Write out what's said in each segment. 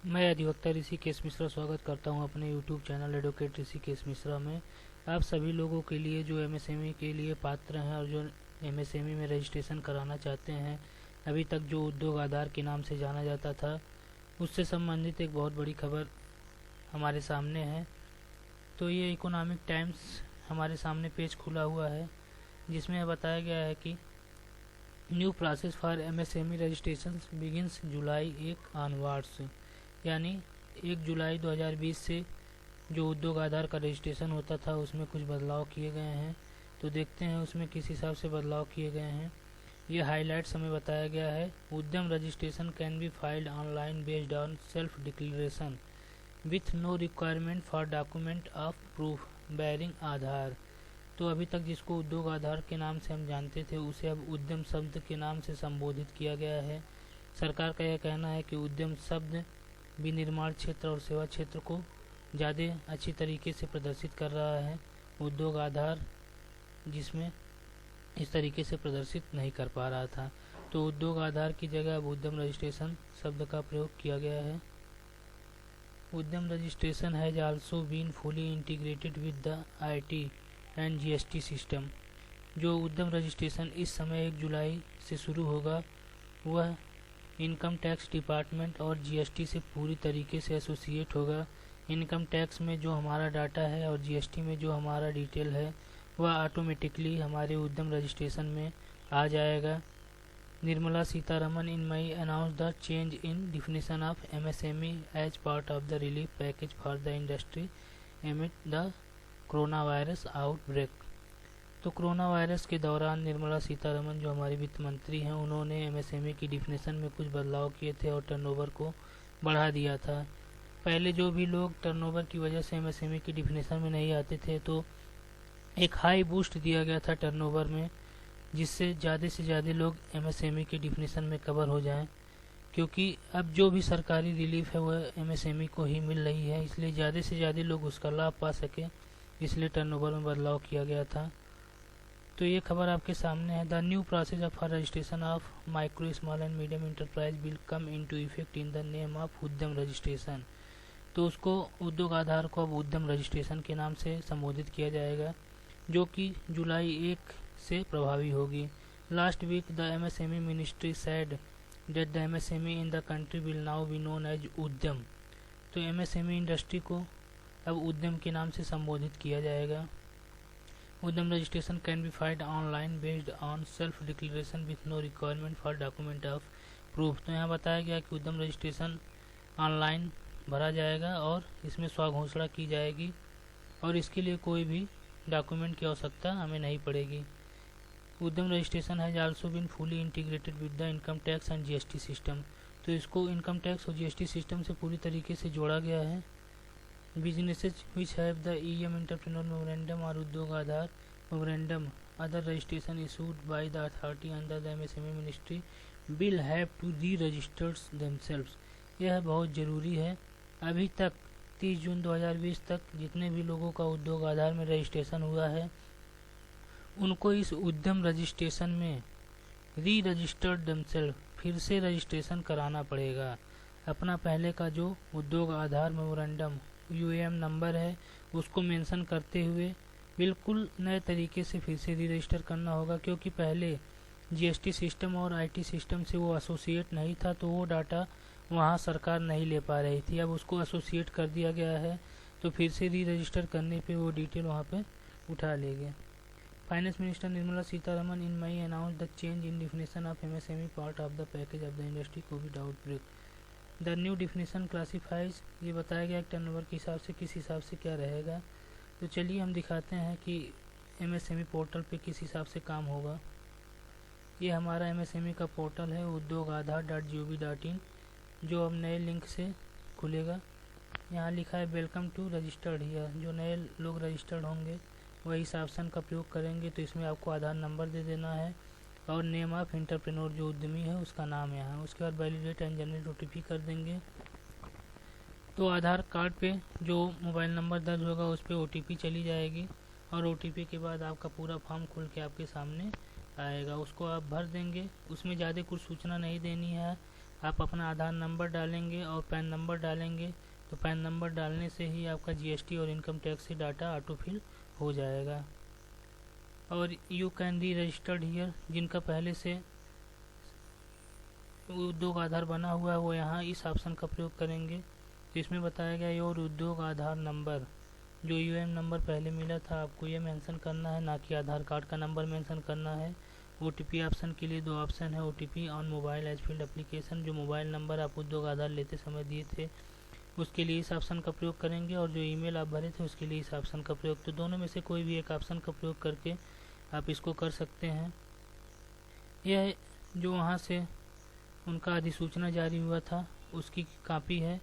मैं अधिवक्ता ऋषिकेश मिश्रा स्वागत करता हूं अपने YouTube channel advocate Rishikesh Mishra में। आप सभी लोगों के लिए जो एमएसएमई के लिए पात्र हैं और जो एमएसएमई में रजिस्ट्रेशन कराना चाहते हैं, अभी तक जो उद्योग आधार के नाम से जाना जाता था, उससे संबंधित एक बहुत बड़ी खबर हमारे सामने है। तो ये इकोनॉमिक टाइम्स हमारे सामने पेज खुला हुआ है, जिसमें बताया गया है कि new process for MSME registration begins July 1 onwards, यानी 1 जुलाई 2020 से जो उद्योग आधार का रजिस्ट्रेशन होता था उसमें कुछ बदलाव किए गए हैं। तो देखते हैं उसमें किस हिसाब से बदलाव किए गए हैं। ये हाइलाइट्स हमें बताया गया है। Udyam registration can be filed online based on self declaration with no requirement for document of proof bearing Aadhaar. तो अभी तक जिसको उद्योग आधार के नाम से हम जानते थे, उसे अब उद्यम शब्द के नाम से संबोधित किया गया है। सरकार का यह कहना है कि उद्यम शब्द विनिर्माण क्षेत्र और सेवा क्षेत्र को ज़्यादा अच्छी तरीके से प्रदर्शित कर रहा है। उद्योग आधार जिसमें इस तरीके से प्रदर्शित नहीं कर पा रहा था, तो उद्योग आधार की जगह अब उद्यम रजिस्ट्रेशन शब्द का प्रयोग किया गया है। Udyam registration has also been fully integrated with the IT and GST system. जो उद्यम रजिस्ट्रेशन इस समय 1 जुलाई से शुरू होगा, वह इनकम टैक्स डिपार्टमेंट और जीएसटी से पूरी तरीके से एसोसिएट होगा। इनकम टैक्स में जो हमारा डाटा है और जीएसटी में जो हमारा डिटेल है, वह ऑटोमेटिकली हमारे उद्यम रजिस्ट्रेशन में आ जाएगा। Nirmala Sitharaman in May announce the change in definition of MSME as part of the relief package for the industry amid the corona virus outbreak. तो कोरोना वायरस के दौरान निर्मला सीतारमन जो हमारी वित्त मंत्री हैं, उन्होंने एमएसएमई की डिफिनेशन में कुछ बदलाव किए थे और टर्नओवर को बढ़ा दिया था। पहले जो भी लोग टर्नओवर की वजह से एमएसएमई की डिफिनेशन में नहीं आते थे, तो एक हाई बूस्ट दिया गया था टर्नओवर में, जिससे ज़्यादा से ज़्यादा लोग एमएसएमई की डिफिनेशन में कवर हो जाएं। क्योंकि अब जो भी सरकारी रिलीफ है वह एमएसएमई को ही मिल रही है, इसलिए ज़्यादा से ज़्यादा लोग उसका लाभ पा सकें, इसलिए टर्नओवर में बदलाव किया गया था। तो ये खबर आपके सामने है। The new process of registration of micro small and medium enterprise will come into effect in the name of उद्यम रजिस्ट्रेशन। तो उसको उद्योग आधार को अब उद्यम रजिस्ट्रेशन के नाम से संबोधित किया जाएगा, जो कि जुलाई 1 से प्रभावी होगी। Last week the MSME ministry said that the MSME in the country will now be known as Udyam. तो एमएसएमई इंडस्ट्री को अब उद्यम के नाम से संबोधित किया जाएगा। Udyam registration can be filed online based on self declaration with no requirement for document of proof. तो यहाँ बताया गया कि उद्यम रजिस्ट्रेशन ऑनलाइन भरा जाएगा और इसमें स्वघोषणा की जाएगी और इसके लिए कोई भी डॉक्यूमेंट की आवश्यकता हमें नहीं पड़ेगी। Udyam registration has also been fully integrated with the income tax and GST system. तो इसको इनकम टैक्स और जीएसटी सिस्टम से पूरी तरीके से जोड़ा गया है। Businesses which have the EM Entrepreneur Memorandum or उद्योग आधार Memorandum other registration issued by the authority under the MSME Ministry will have to re-register themselves। यह बहुत ज़रूरी है। अभी तक 30 जून 2020 तक जितने भी लोगों का उद्योग आधार में रजिस्ट्रेशन हुआ है, उनको इस उद्यम रजिस्ट्रेशन में री-रजिस्टर्ड दमसेल्फ फिर से रजिस्ट्रेशन कराना पड़ेगा। अपना पहले का जो उद्योग आधार मेमोरेंडम यूएएम नंबर है, उसको मेंशन करते हुए बिल्कुल नए तरीके से फिर से री रजिस्टर करना होगा, क्योंकि पहले जीएसटी सिस्टम और आईटी सिस्टम से वो एसोसिएट नहीं था, तो वो डाटा वहाँ सरकार नहीं ले पा रही थी। अब उसको एसोसिएट कर दिया गया है, तो फिर से री रजिस्टर करने पे वो डिटेल वहाँ पे उठा लेंगे। Finance minister Nirmala Sitharaman in May announce the change in definition of MSME part of the package of the industry covid outbreak. The new definition classifies, ये बताया गया टर्नओवर के हिसाब से किस हिसाब से क्या रहेगा। तो चलिए हम दिखाते हैं कि एमएसएमई पोर्टल पे किस हिसाब से काम होगा। ये हमारा एमएसएमई का पोर्टल है udogadhar.gov.in, जो अब नए लिंक से खुलेगा। यहाँ लिखा है वेलकम टू रजिस्टर्ड हियर। जो नए लोग रजिस्टर्ड होंगे वह इस ऑप्शन का प्रयोग करेंगे। तो इसमें आपको आधार नंबर दे देना है और नेम ऑफ एंटरप्रेन्योर जो उद्यमी है उसका नाम यहाँ। उसके बाद वैलिडेट एंड जनरेट ओटीपी कर देंगे। तो आधार कार्ड पे जो मोबाइल नंबर दर्ज होगा उस पर ओटीपी चली जाएगी और ओटीपी के बाद आपका पूरा फॉर्म खुल के आपके सामने आएगा। उसको आप भर देंगे। उसमें ज़्यादा कुछ सूचना नहीं देनी है, आप अपना आधार नंबर डालेंगे और पैन नंबर डालेंगे, तो पैन नंबर डालने से ही आपका जीएसटी और इनकम टैक्स से डाटा ऑटो फिल हो जाएगा। और यू कैन री रजिस्टर्ड हियर, जिनका पहले से उद्योग आधार बना हुआ है वो यहाँ इस ऑप्शन का प्रयोग करेंगे। तो इसमें बताया गया योर उद्योग आधार नंबर, जो यूएम नंबर पहले मिला था आपको ये मेंशन करना है, ना कि आधार कार्ड का नंबर मेंशन करना है। ओटीपी ऑप्शन के लिए 2 ऑप्शन है, OTP on mobile as field application, जो मोबाइल नंबर आप उद्योग आधार लेते समय दिए थे उसके लिए इस ऑप्शन का प्रयोग करेंगे, और जो ईमेल आप भरे थे उसके लिए इस ऑप्शन का प्रयोग। तो दोनों में से कोई भी एक ऑप्शन का प्रयोग करके आप इसको कर सकते हैं। यह जो वहाँ से उनका अधिसूचना जारी हुआ था उसकी कॉपी है।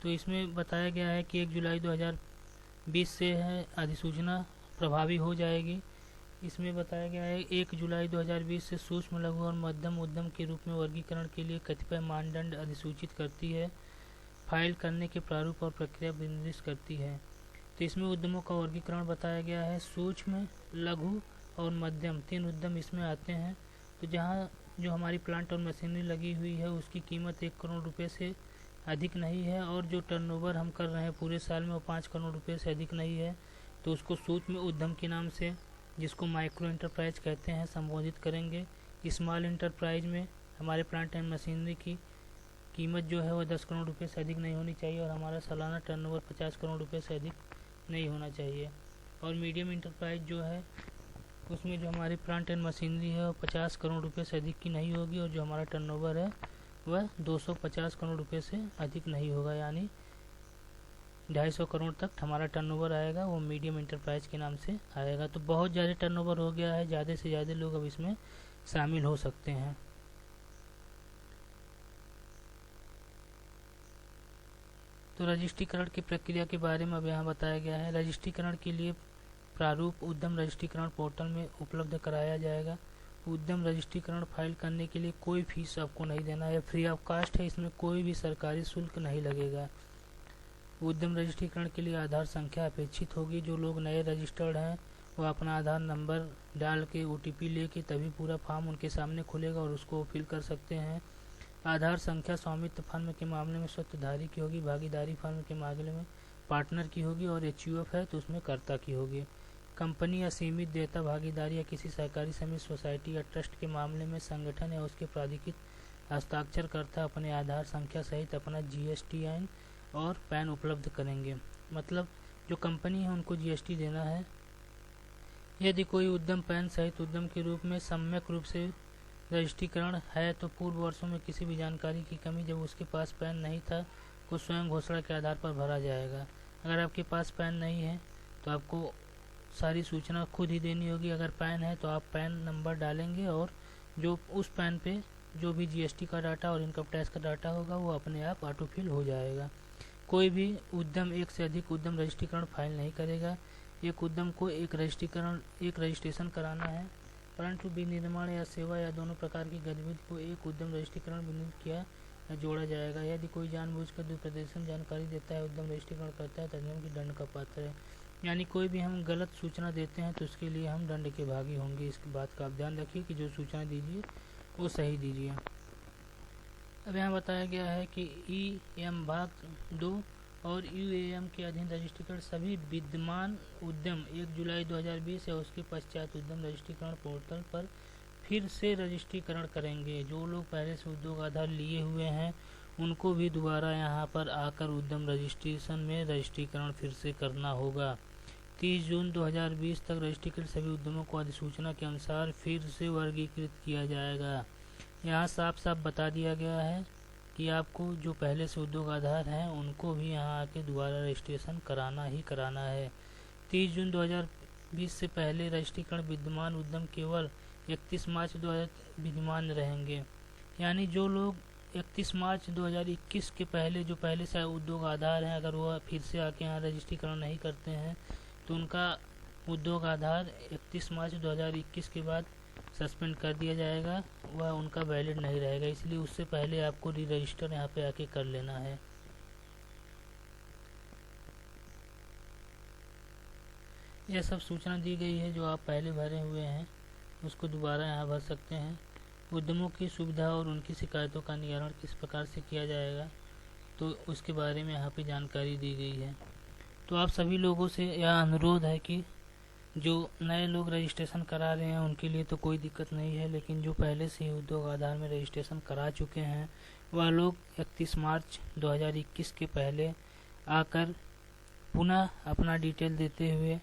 तो इसमें बताया गया है कि 1 जुलाई 2020 से है अधिसूचना प्रभावी हो जाएगी। इसमें बताया गया है 1 जुलाई 2020 से सूक्ष्म, लघु और मध्यम उद्यम के रूप में वर्गीकरण के लिए कतिपय मानदंड अधिसूचित करती है, फाइल करने के प्रारूप और प्रक्रिया निर्दिष्ट करती है। तो इसमें उद्यमों का वर्गीकरण बताया गया है, सूक्ष्म, लघु और मध्यम 3 उद्यम इसमें आते हैं। तो जहाँ जो हमारी प्लांट और मशीनरी लगी हुई है उसकी कीमत 1 करोड़ रुपए से अधिक नहीं है, और जो टर्नओवर हम कर रहे हैं पूरे साल में वो 5 करोड़ रुपए से अधिक नहीं है, तो उसको सूक्ष्म उद्यम के नाम से, जिसको माइक्रो इंटरप्राइज कहते हैं, संबोधित करेंगे। स्मॉल इंटरप्राइज में हमारे प्लांट एंड मशीनरी की कीमत जो है वो 10 करोड़ रुपए से अधिक नहीं होनी चाहिए, और हमारा सालाना टर्नओवर 50 करोड़ रुपए से अधिक नहीं होना चाहिए। और मीडियम इंटरप्राइज जो है उसमें जो हमारी प्लांट एंड मशीनरी है वो 50 करोड़ रुपए से अधिक की नहीं होगी, और जो हमारा टर्नओवर है वह 250 करोड़ रुपए से अधिक नहीं होगा, यानी 250 करोड़ तक हमारा टर्नओवर आएगा, वो मीडियम इंटरप्राइज के नाम से आएगा। तो बहुत ज़्यादा टर्नओवर हो गया है, ज़्यादा से ज़्यादा लोग अब इसमें शामिल हो सकते हैं। तो रजिस्ट्रीकरण की प्रक्रिया के बारे में अब यहाँ बताया गया है। रजिस्ट्रीकरण के लिए प्रारूप उद्यम रजिस्ट्रीकरण पोर्टल में उपलब्ध कराया जाएगा। उद्यम रजिस्ट्रीकरण फाइल करने के लिए कोई फीस आपको नहीं देना है, फ्री ऑफ कास्ट है, इसमें कोई भी सरकारी शुल्क नहीं लगेगा। उद्यम रजिस्ट्रीकरण के लिए आधार संख्या अपेक्षित होगी। जो लोग नए रजिस्टर्ड हैं वो अपना आधार नंबर डाल के ओटीपी लेके तभी पूरा फॉर्म उनके सामने खुलेगा और उसको फिल कर सकते हैं। आधार संख्या स्वामित्व फर्म के मामले में स्वत्वधारी की होगी, भागीदारी फर्म के मामले में पार्टनर की होगी, और एचयूएफ है तो उसमें कर्ता की होगी। कंपनी या सीमित देयता भागीदारी या किसी सहकारी समिति, सोसाइटी या ट्रस्ट के मामले में संगठन या उसके प्राधिकृत हस्ताक्षरकर्ता अपने आधार संख्या सहित अपना जीएसटीआईएन और पैन उपलब्ध करेंगे। मतलब जो कंपनी है उनको जीएसटी देना है। यदि कोई उद्यम पैन सहित उद्यम के रूप में सम्यक रूप से रजिस्ट्रीकरण है तो पूर्व वर्षों में किसी भी जानकारी की कमी जब उसके पास पैन नहीं था को स्वयं घोषणा के आधार पर भरा जाएगा। अगर आपके पास पैन नहीं है तो आपको सारी सूचना खुद ही देनी होगी। अगर पैन है तो आप पैन नंबर डालेंगे और जो उस पैन पे जो भी जीएसटी का डाटा और इनकम टैक्स का डाटा होगा वो अपने आप ऑटो फिल हो जाएगा। कोई भी उद्यम एक से अधिक उद्यम रजिस्ट्रीकरण फाइल नहीं करेगा। एक उद्यम को एक रजिस्ट्रेशन कराना है, परंतु विनिर्माण या सेवा या दोनों प्रकार की गतिविधि को एक उद्यम रजिस्ट्रीकरण विनिर्मित किया या जोड़ा जाएगा। यदि कोई जानबूझकर दुरुपदेशन जानकारी देता है, उद्यम रजिस्ट्रीकरण करता है तो नियम की दंड का पात्र है। यानी कोई भी हम गलत सूचना देते हैं तो उसके लिए हम दंड के भागी होंगे। इस बात का आप ध्यान रखिए कि जो सूचना दीजिए वो सही दीजिए। अब यहाँ बताया गया है कि ईएम भाग 2 और यूएएम के अधीन रजिस्ट्रीकरण सभी विद्यमान उद्यम 1 जुलाई 2020 या उसके पश्चात उद्यम रजिस्ट्रीकरण पोर्टल पर फिर से रजिस्ट्रीकरण करेंगे। जो लोग पहले से उद्योग आधार लिए हुए हैं उनको भी दोबारा यहाँ पर आकर उद्यम रजिस्ट्रेशन में रजिस्ट्रीकरण फिर से करना होगा। 30 जून 2020 तक रजिस्ट्रीकृत सभी उद्यमों को अधिसूचना के अनुसार फिर से वर्गीकृत किया जाएगा। यहाँ साफ साफ बता दिया गया है कि आपको जो पहले से उद्योग आधार हैं उनको भी यहाँ आके दोबारा रजिस्ट्रेशन कराना ही कराना है। 30 जून 2020 से पहले रजिस्ट्रीकरण विद्यमान उद्यम केवल 31 मार्च 2000 विद्यमान रहेंगे। यानी जो लोग 31 मार्च 2021 के पहले जो पहले से उद्योग आधार हैं अगर वो फिर से आके यहाँ रजिस्ट्रीकरण नहीं करते हैं तो उनका उद्योग आधार 31 मार्च 2021 के बाद सस्पेंड कर दिया जाएगा, वह उनका वैलिड नहीं रहेगा। इसलिए उससे पहले आपको री रजिस्टर यहाँ पे आके कर लेना है। यह सब सूचना दी गई है जो आप पहले भरे हुए हैं उसको दोबारा यहाँ भर सकते हैं। उद्यमों की सुविधा और उनकी शिकायतों का निवारण किस प्रकार से किया जाएगा, तो उसके बारे में यहाँ पे जानकारी दी गई है। तो आप सभी लोगों से यह अनुरोध है कि जो नए लोग रजिस्ट्रेशन करा रहे हैं उनके लिए तो कोई दिक्कत नहीं है, लेकिन जो पहले से ही उद्योग आधार में रजिस्ट्रेशन करा चुके हैं वह लोग 31 मार्च 2021 के पहले आकर पुनः अपना डिटेल देते हुए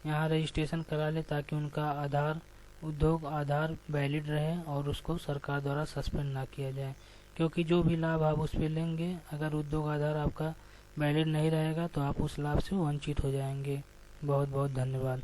यहाँ रजिस्ट्रेशन करा ले, ताकि उनका आधार उद्योग आधार वैलिड रहे और उसको सरकार द्वारा सस्पेंड ना किया जाए। क्योंकि जो भी लाभ आप उस पर लेंगे, अगर उद्योग आधार आपका वैलिड नहीं रहेगा तो आप उस लाभ से वंचित हो जाएंगे। बहुत बहुत धन्यवाद।